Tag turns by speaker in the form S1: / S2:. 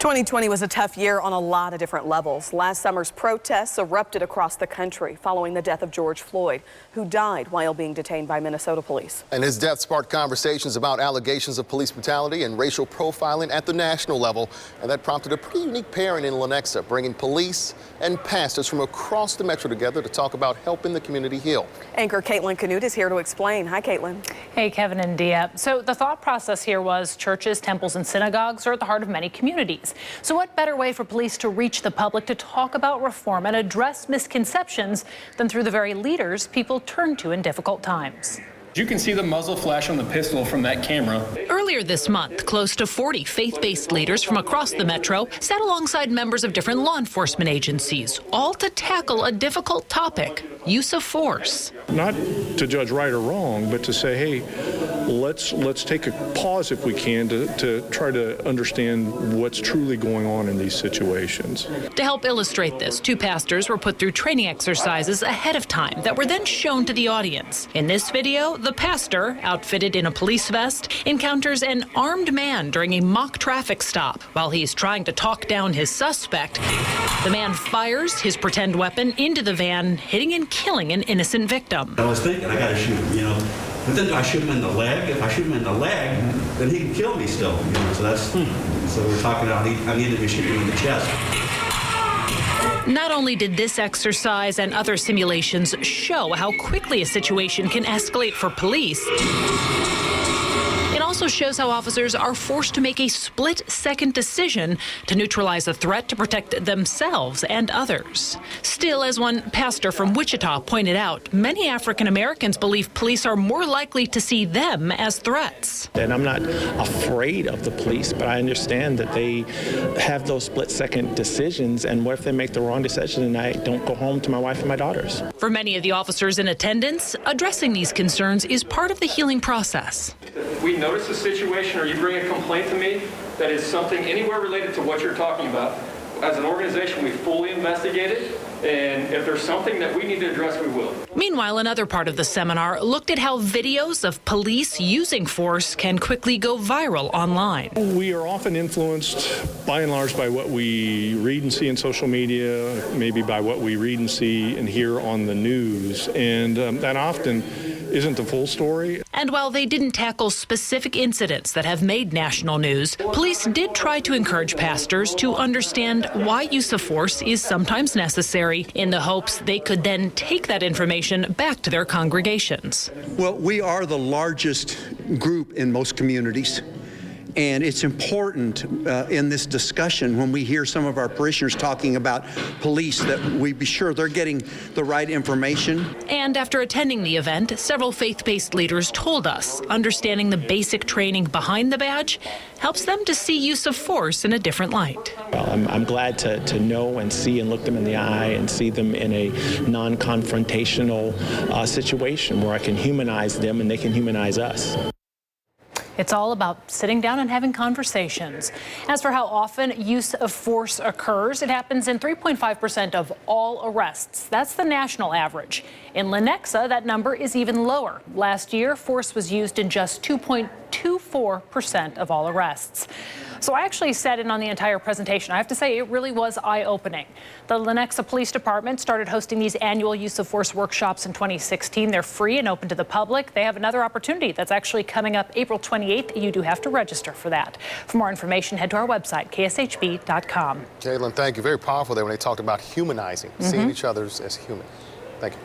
S1: 2020 was a tough year on a lot of different levels. Last summer's protests erupted across the country following the death of George Floyd, who died while being detained by Minnesota police.
S2: And his death sparked conversations about allegations of police brutality and racial profiling at the national level. And that prompted a pretty unique pairing in Lenexa, bringing police and pastors from across the metro together to talk about helping the community heal.
S1: Anchor Caitlin Canute is here to explain. Hi, Caitlin.
S3: Hey, Kevin and Dia. So the thought process here was churches, temples, and synagogues are at the heart of many communities. So what better way for police to reach the public to talk about reform and address misconceptions than through the very leaders people turn to in difficult times?
S4: You can see the muzzle flash on the pistol from that camera.
S5: Earlier this month, close to 40 faith-based leaders from across the metro sat alongside members of different law enforcement agencies, all to tackle a difficult topic, use of force.
S6: Not to judge right or wrong, but to say, hey, let's take a pause if we can to try to understand what's truly going on in these situations.
S5: To help illustrate this, two pastors were put through training exercises ahead of time that were then shown to the audience. In this video, the pastor, outfitted in a police vest, encounters an armed man during a mock traffic stop. While he's trying to talk down his suspect, the man fires his pretend weapon into the van, hitting and killing an innocent victim.
S7: I was thinking, I gotta shoot him, but then do I shoot him in the leg? If I shoot him in the leg, then he can kill me still, so that's, so we're talking about, I need to be shooting him in the chest.
S5: Not only did this exercise and other simulations show how quickly a situation can escalate for police, it also shows how officers are forced to make a split-second decision to neutralize a threat to protect themselves and others. Still, as one pastor from Wichita pointed out, many African Americans believe police are more likely to see them as threats.
S8: And I'm not afraid of the police, but I understand that they have those split-second decisions, and what if they make the wrong decision and I don't go home to my wife and my daughters?
S5: For many of the officers in attendance, addressing these concerns is part of the healing process.
S4: We notice a situation or you bring a complaint to me that is something anywhere related to what you're talking about. As an organization, we fully investigate it, and if there's something that we need to address, we will.
S5: Meanwhile, another part of the seminar looked at how videos of police using force can quickly go viral online.
S6: We are often influenced, by and large, by what we read and see in social media, maybe by what we read and see and hear on the news, and that often isn't the full story.
S5: And while they didn't tackle specific incidents that have made national news, police did try to encourage pastors to understand why use of force is sometimes necessary, in the hopes they could then take that information back to their congregations.
S9: Well, we are the largest group in most communities. And it's important in this discussion when we hear some of our parishioners talking about police that we be sure they're getting the right information.
S5: And after attending the event, several faith-based leaders told us understanding the basic training behind the badge helps them to see use of force in a different light.
S8: Well, I'm glad to know and see and look them in the eye and see them in a non-confrontational situation where I can humanize them and they can humanize us.
S3: It's all about sitting down and having conversations. As for how often use of force occurs, it happens in 3.5% of all arrests. That's the national average. In Lenexa, that number is even lower. Last year, force was used in just 2.24% of all arrests. So I actually sat in on the entire presentation. I have to say, it really was eye-opening. The Lenexa Police Department started hosting these annual use of force workshops in 2016. They're free and open to the public. They have another opportunity that's actually coming up April 28th. You do have to register for that. For more information, head to our website, kshb.com.
S2: Caitlin, thank you. Very powerful there when they talked about humanizing, seeing each other as human. Thank you.